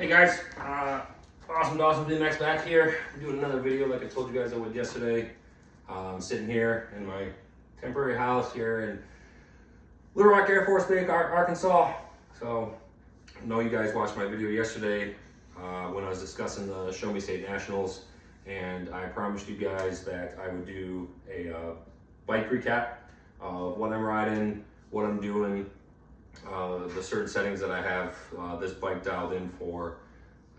Hey guys, Awesome Dawson BMX back here. I'm doing another video like I told you guys I would yesterday. I'm sitting here in my temporary house here in Little Rock Air Force Base, Arkansas. So I know you guys watched my video yesterday when I was discussing the Show Me State Nationals, and I promised you guys that I would do a bike recap of what I'm riding, what I'm doing, the certain settings that I have this bike dialed in for.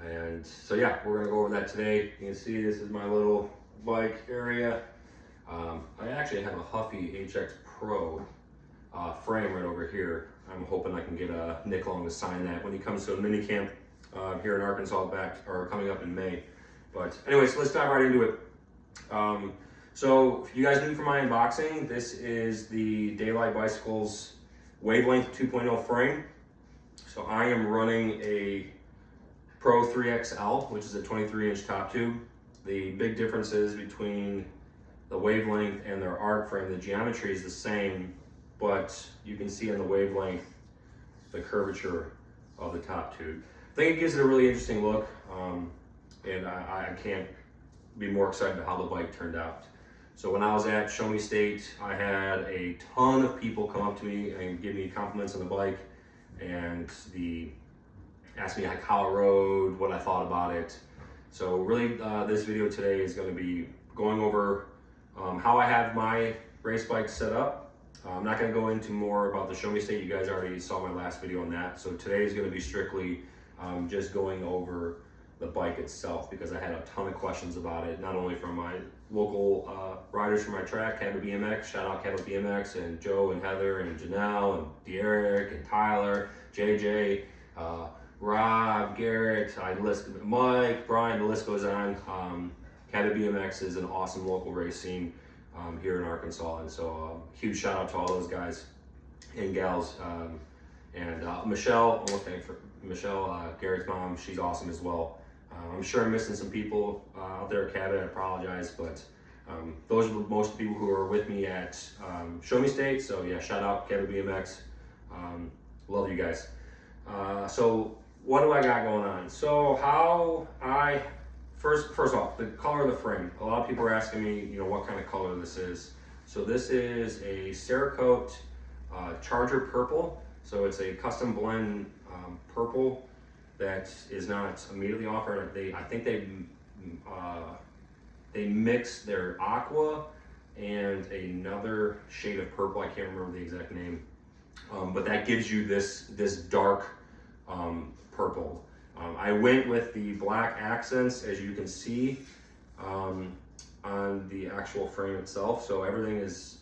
And so yeah, we're gonna go over that today. You can see this is my little bike area. I actually have a Huffy HX Pro frame right over here. I'm hoping I can get Nick Long to sign that when he comes to a mini camp here in Arkansas coming up in May. But anyways, let's dive right into it. So if you guys new for my unboxing, this is the Daylight Bicycles Wavelength 2.0 frame. So I am running a Pro 3XL, which is a 23-inch top tube. The big differences between the Wavelength and their ARC frame, the geometry is the same, but you can see in the Wavelength the curvature of the top tube. I think it gives it a really interesting look, and I can't be more excited about how the bike turned out. So when I was at Show Me State, I had a ton of people come up to me and give me compliments on the bike, and asked me how it rode, what I thought about it. So really, this video today is going to be going over how I have my race bike set up. I'm not going to go into more about the Show Me State. You guys already saw my last video on that. So today is going to be strictly just going over the bike itself, because I had a ton of questions about it, not only from my local riders from my track, Cabot BMX, shout out Cabot BMX, and Joe and Heather and Janelle and Derek and Tyler, JJ, Rob, Garrett, Mike, Brian, the list goes on. Cabot BMX is an awesome local race scene here in Arkansas, and so huge shout out to all those guys and gals. And Michelle, I'm looking for Michelle, Garrett's mom, she's awesome as well. I'm sure I'm missing some people out there at Cabot, I apologize, but those are most people who are with me at Show Me State, so yeah, shout out Cabot BMX, love you guys. So what do I got going on? So first off, the color of the frame. A lot of people are asking me, what kind of color this is. So this is a Cerakote Charger Purple. So it's a custom blend purple that is not immediately offered. I think they mix their aqua and another shade of purple. I can't remember the exact name, but that gives you this dark purple. I went with the black accents, as you can see on the actual frame itself. So everything is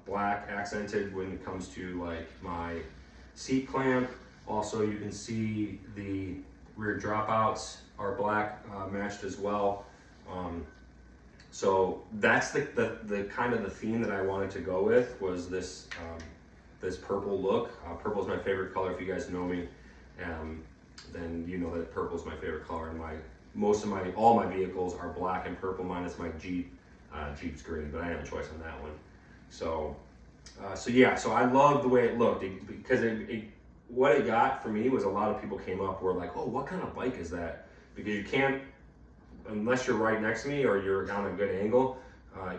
black accented when it comes to like my seat clamp. Also, you can see the rear dropouts are black matched as well. So that's the kind of the theme that I wanted to go with, was this this purple look. Purple is my favorite color. If you guys know me, then you know that purple is my favorite color. And all my vehicles are black and purple, minus my Jeep. Jeep's green, but I have a choice on that one. So yeah, so I love the way it looked, because what it got for me was a lot of people came up were like, oh, what kind of bike is that? Because you can't, unless you're right next to me or you're on a good angle,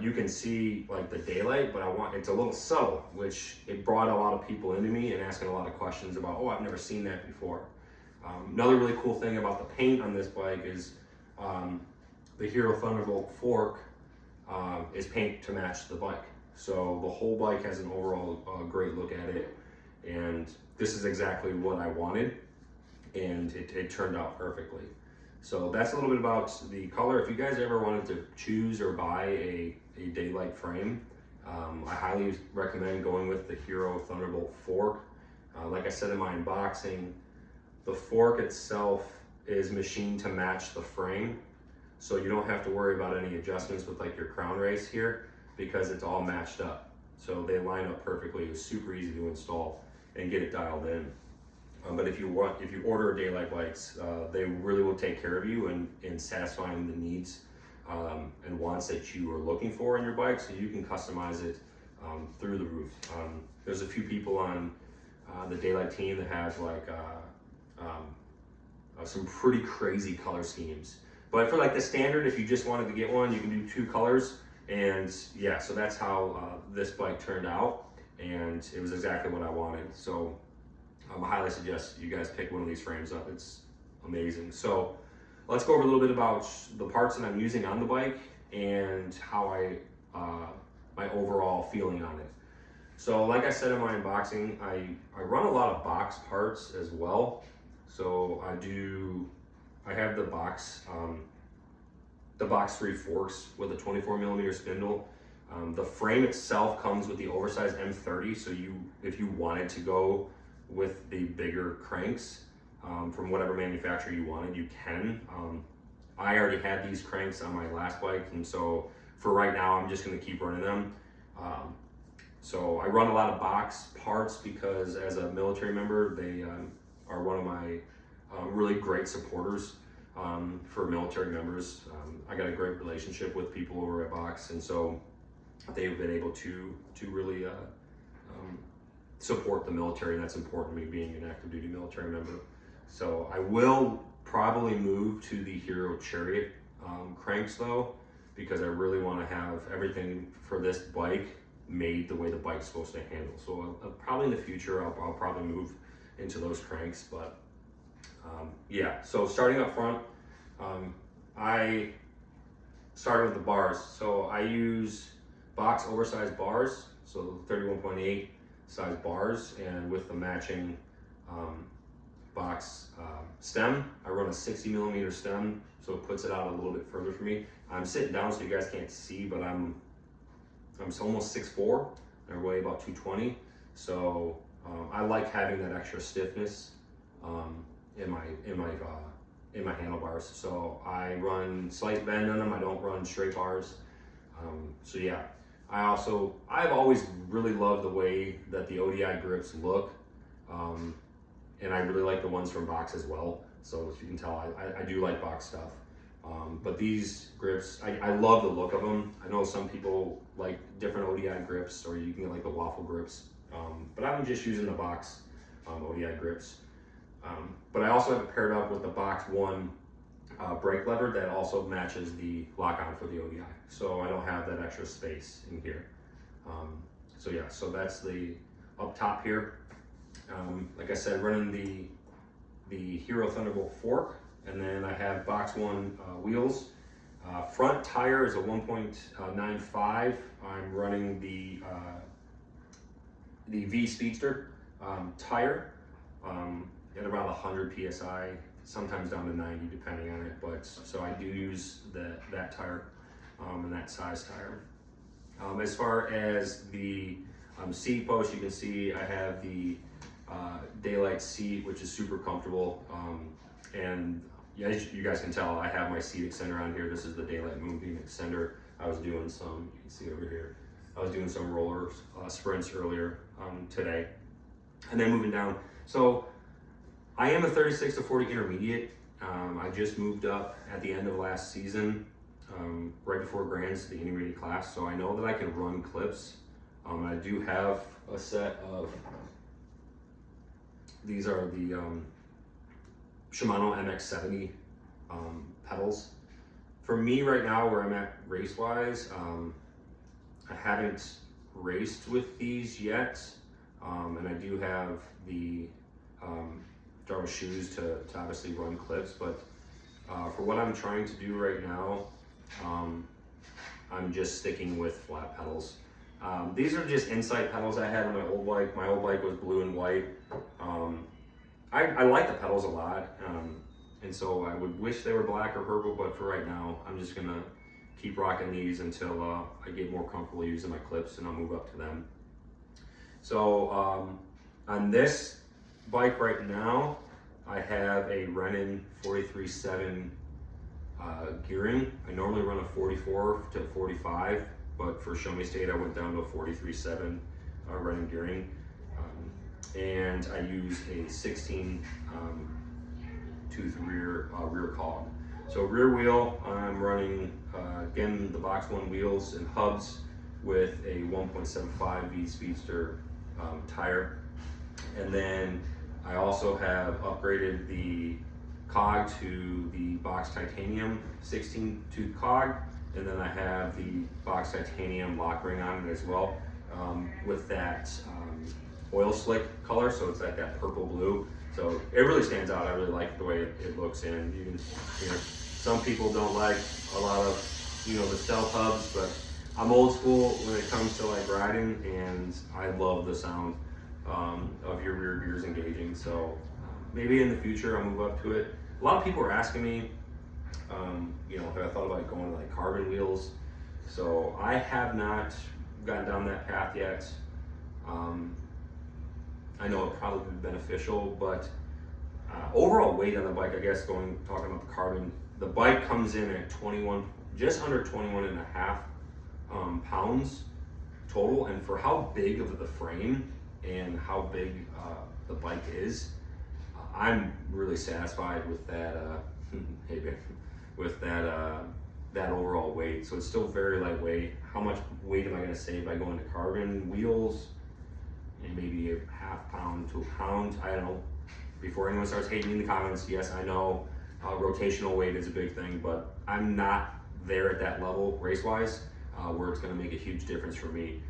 you can see like the daylight, but it's a little subtle, which it brought a lot of people into me and asking a lot of questions about, oh, I've never seen that before. Another really cool thing about the paint on this bike is the Hero Thunderbolt fork is paint to match the bike. So the whole bike has an overall great look at it, and this is exactly what I wanted, and it turned out perfectly. So that's a little bit about the color. If you guys ever wanted to choose or buy a Daylight frame, I highly recommend going with the Hero Thunderbolt fork. Like I said in my unboxing, the fork itself is machined to match the frame, so you don't have to worry about any adjustments with like your crown race here, because it's all matched up. So they line up perfectly. It's super easy to install and get it dialed in. But if you order Daylight bikes, they really will take care of you in satisfying the needs and wants that you are looking for in your bike, so you can customize it through the roof. There's a few people on the Daylight team that have like some pretty crazy color schemes. But for like the standard, if you just wanted to get one, you can do 2 colors. And yeah, so that's how this bike turned out, and it was exactly what I wanted. So I highly suggest you guys pick one of these frames up. It's amazing. So let's go over a little bit about the parts that I'm using on the bike and how my overall feeling on it. So like I said in my unboxing, I run a lot of box parts as well. So I have the box 3 forks with a 24mm spindle. The frame itself comes with the oversized M30, so if you wanted to go with the bigger cranks from whatever manufacturer you wanted, you can. I already had these cranks on my last bike, and so for right now, I'm just going to keep running them. So I run a lot of box parts because as a military member, they are one of my really great supporters for military members. I got a great relationship with people over at Box, and so they've been able to really support the military, and that's important to me being an active duty military member. So I will probably move to the Hero Chariot cranks though, because I really want to have everything for this bike made the way the bike's supposed to handle. So probably in the future, I'll probably move into those cranks, but yeah. So starting up front, I started with the bars. So I use Box oversized bars, so 31.8 size bars, and with the matching Box stem. I run a 60mm stem, so it puts it out a little bit further for me. I'm sitting down so you guys can't see, but I'm almost 6'4", and I weigh about 220. So I like having that extra stiffness in my handlebars. So I run slight bend on them. I don't run straight bars. So yeah, I've always really loved the way that the ODI grips look, and I really like the ones from Box as well. So as you can tell, I do like Box stuff. But these grips, I love the look of them. I know some people like different ODI grips, or you can get like the waffle grips. But I'm just using the Box ODI grips. But I also have it paired up with the Box 1 brake lever that also matches the lock-on for the ODI. So I don't have that extra space in here. So yeah, so that's the up top here. Like I said, running the Hero Thunderbolt fork, and then I have Box 1 wheels. Front tire is a 1.95. I'm running the V Speedster tire at around 100 PSI, sometimes down to 90 depending on it. But so I do use that tire and that size tire. As far as the seat post, you can see I have the Daylight seat, which is super comfortable, and as you guys can tell, I have my seat extender on here. This is the Daylight Moonbeam extender. I was doing some, you can see over here, I was doing some roller sprints earlier today. And then moving down, so I am a 36 to 40 intermediate. I just moved up at the end of last season, right before Grands, to the intermediate class, so I know that I can run clips. I do have a set of, these are the Shimano MX70 pedals. For me right now, where I'm at race-wise, I haven't raced with these yet, and I do have the Darvish shoes to obviously run clips, but for what I'm trying to do right now, I'm just sticking with flat pedals. These are just Insight pedals I had on my old bike. My old bike was blue and white. I like the pedals a lot, and so I would wish they were black or purple, but for right now, I'm just gonna keep rocking these until I get more comfortable using my clips, and I'll move up to them. So on this bike right now, I have a Rennen 43.7 gearing. I normally run a 44 to 45, but for Show Me State, I went down to a 43.7 Rennen gearing. And I use a 16 tooth rear cog. So rear wheel, I'm running again the Box 1 wheels and hubs with a 1.75 V Speedster tire, and then I also have upgraded the cog to the Box Titanium 16 tooth cog, and then I have the Box Titanium lock ring on it as well, with that oil slick color, so it's like that purple blue. So it really stands out. I really like the way it looks, and you can, some people don't like a lot of, the stealth hubs, but I'm old school when it comes to like riding, and I love the sound of your rear gears engaging. So maybe in the future I'll move up to it. A lot of people are asking me, if I thought about going to like carbon wheels. So I have not gotten down that path yet. I know it probably would be beneficial, but overall weight on the bike, I guess, talking about the carbon, the bike comes in at just under 21 and a half pounds total. And for how big of the frame and how big the bike is, I'm really satisfied with that, that overall weight. So it's still very lightweight. How much weight am I gonna save by going to carbon wheels? And maybe a half pound to a pound, I don't know. Before anyone starts hating in the comments, yes, I know rotational weight is a big thing, but I'm not there at that level race-wise, where it's gonna make a huge difference for me.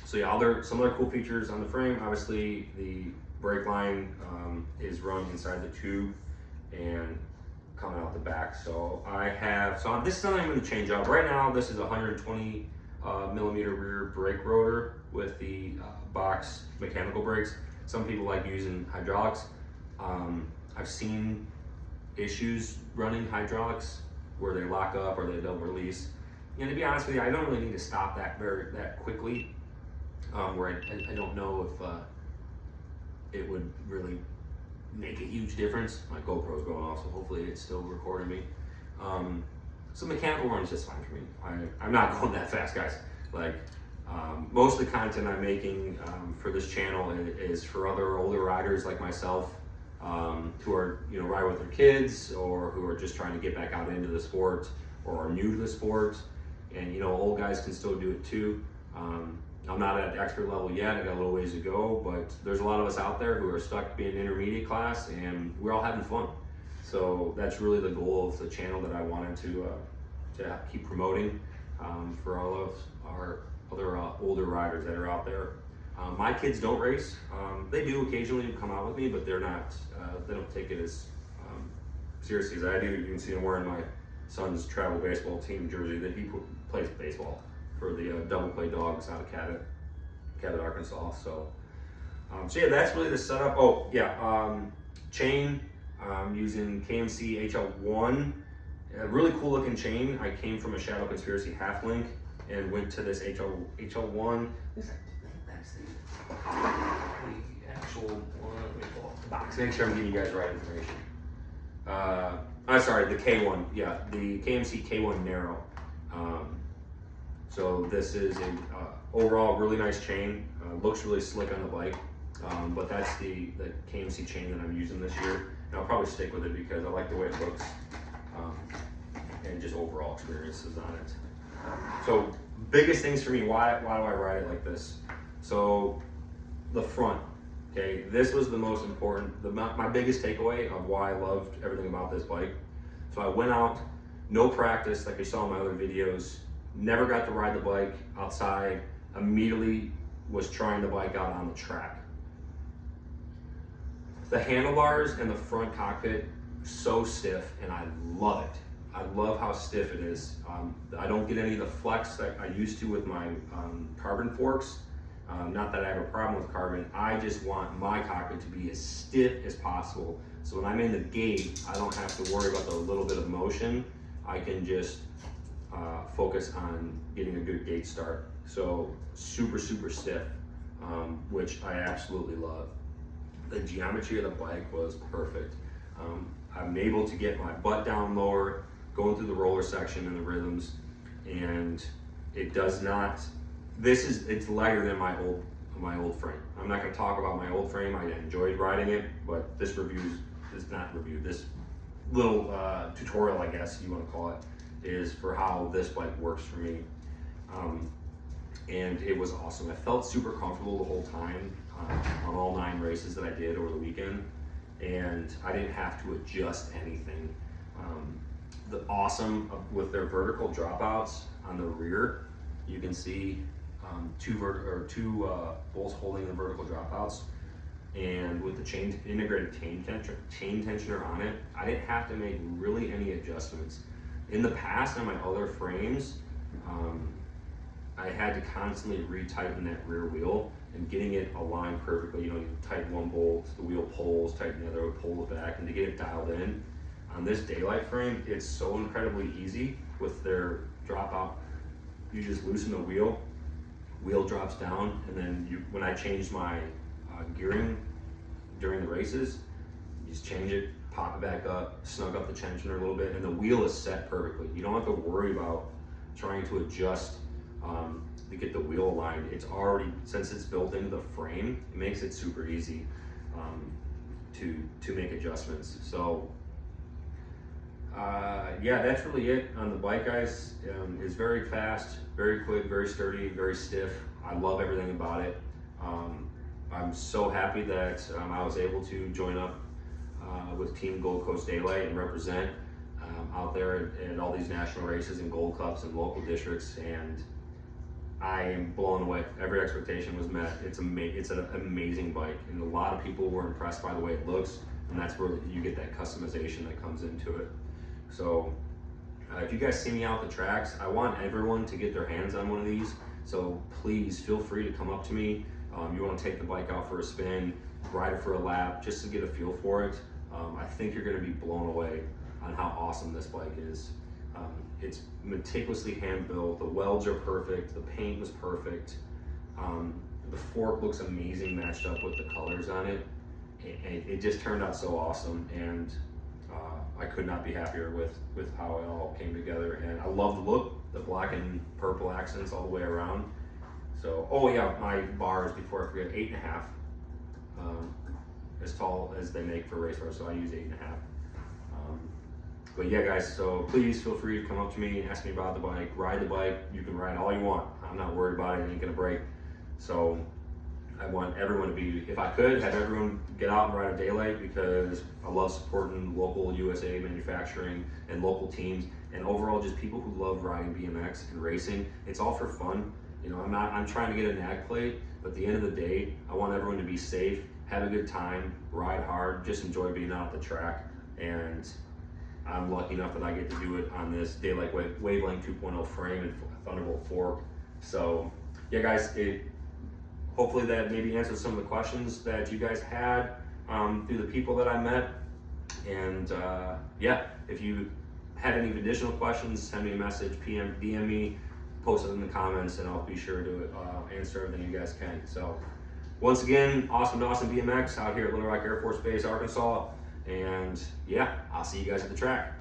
So yeah, some other cool features on the frame. Obviously, the brake line is run inside the tube and coming out the back. So this is something I'm going to change up. Right now, this is a 120 millimeter rear brake rotor with the Box mechanical brakes. Some people like using hydraulics. I've seen issues running hydraulics where they lock up or they don't release. And to be honest with you, I don't really need to stop that quickly. Where I don't know if it would really make a huge difference. My GoPro's going off, so hopefully it's still recording me. So mechanical run's just fine for me. I'm not going that fast, guys. Like, most of the content I'm making for this channel is for other older riders like myself, who are ride with their kids, or who are just trying to get back out into the sport, or are new to the sport. And old guys can still do it too. I'm not at the expert level yet, I got a little ways to go, but there's a lot of us out there who are stuck being intermediate class, and we're all having fun. So that's really the goal of the channel that I wanted to keep promoting for all of our other older riders that are out there. My kids don't race. They do occasionally come out with me, but they're not, they don't take it as seriously as I do. You can see I'm wearing my son's travel baseball team jersey that he plays baseball for the Double Play Dogs out of Cabot, Arkansas. So yeah, that's really the setup. Oh yeah, chain, using KMC HL1, a really cool looking chain. I came from a Shadow Conspiracy half link and went to this HL1. I think that's the actual one. Let me pull up the box, make sure I'm giving you guys the right information. I'm sorry, the K1, yeah, the KMC K1 Narrow. So this is a overall really nice chain. Looks really slick on the bike, but that's the KMC chain that I'm using this year. And I'll probably stick with it because I like the way it looks, and just overall experiences on it. So biggest things for me, why do I ride it like this? So the front, okay, this was the most important, my biggest takeaway of why I loved everything about this bike. So I went out, no practice like you saw in my other videos, never got to ride the bike outside, immediately was trying the bike out on the track. The handlebars and the front cockpit, so stiff, and I love it. I love how stiff it is. I don't get any of the flex that I used to with my carbon forks. Not that I have a problem with carbon, I just want my cockpit to be as stiff as possible. So when I'm in the gate, I don't have to worry about the little bit of motion. I can just focus on getting a good gate start. So super, super stiff, which I absolutely love. The geometry of the bike was perfect. I'm able to get my butt down lower, going through the roller section and the rhythms, and it does not, it's lighter than my old frame. I'm not gonna talk about my old frame, I enjoyed riding it, but this this little tutorial, I guess you wanna call it, is for how this bike works for me. And it was awesome. I felt super comfortable the whole time on all 9 races that I did over the weekend. and I didn't have to adjust anything. The awesome with their vertical dropouts on the rear, you can see two bolts holding the vertical dropouts, and with the integrated chain tensioner on it, I didn't have to make really any adjustments. In the past, on my other frames, I had to constantly retighten that rear wheel and getting it aligned perfectly. You know, you tighten one bolt, the wheel pulls, tighten the other, pulls back, and to get it dialed in. On this Daylight frame, it's so incredibly easy with their dropout. You just loosen the wheel drops down, and then when I changed my gearing during the races, you just change it, pop it back up, snug up the tensioner a little bit, and the wheel is set perfectly. You don't have to worry about trying to adjust to get the wheel aligned. It's already, since it's built into the frame, it makes it super easy to make adjustments. So yeah, that's really it on the bike, guys. It's very fast, very quick, very sturdy, very stiff. I love everything about it. I'm so happy that I was able to join up with Team Gold Coast Daylight and represent out there at all these national races and Gold Cups and local districts, and I am blown away. Every expectation was met. It's an amazing bike, and a lot of people were impressed by the way it looks, and that's where you get that customization that comes into it. So if you guys see me out the tracks, I want everyone to get their hands on one of these, so please feel free to come up to me. You want to take the bike out for a spin, ride it for a lap, just to get a feel for it. I think you're going to be blown away on how awesome this bike is. It's meticulously hand built, the welds are perfect, the paint was perfect, the fork looks amazing matched up with the colors on it. It just turned out so awesome, and I could not be happier with how it all came together. And I love the look, the black and purple accents all the way around. So, oh yeah, my bars, before I forget, 8.5, as tall as they make for race bars, so I use 8.5. But yeah, guys, so please feel free to come up to me and ask me about the bike, ride the bike. You can ride all you want. I'm not worried about it, it ain't gonna break. So I want everyone to be, if I could, have everyone get out and ride a Daylight, because I love supporting local USA manufacturing and local teams, and overall just people who love riding BMX and racing. It's all for fun. You know, I'm trying to get a NAG plate, but at the end of the day, I want everyone to be safe, have a good time, ride hard, just enjoy being out the track. And I'm lucky enough that I get to do it on this Daylight Wavelength 2.0 frame and Thunderbolt fork. So yeah, guys, hopefully that maybe answers some of the questions that you guys had through the people that I met. And yeah, if you had any additional questions, send me a message, DM me, post it in the comments, and I'll be sure to answer everything you guys can. So once again, Awesome Dawson BMX out here at Little Rock Air Force Base, Arkansas. And yeah, I'll see you guys at the track.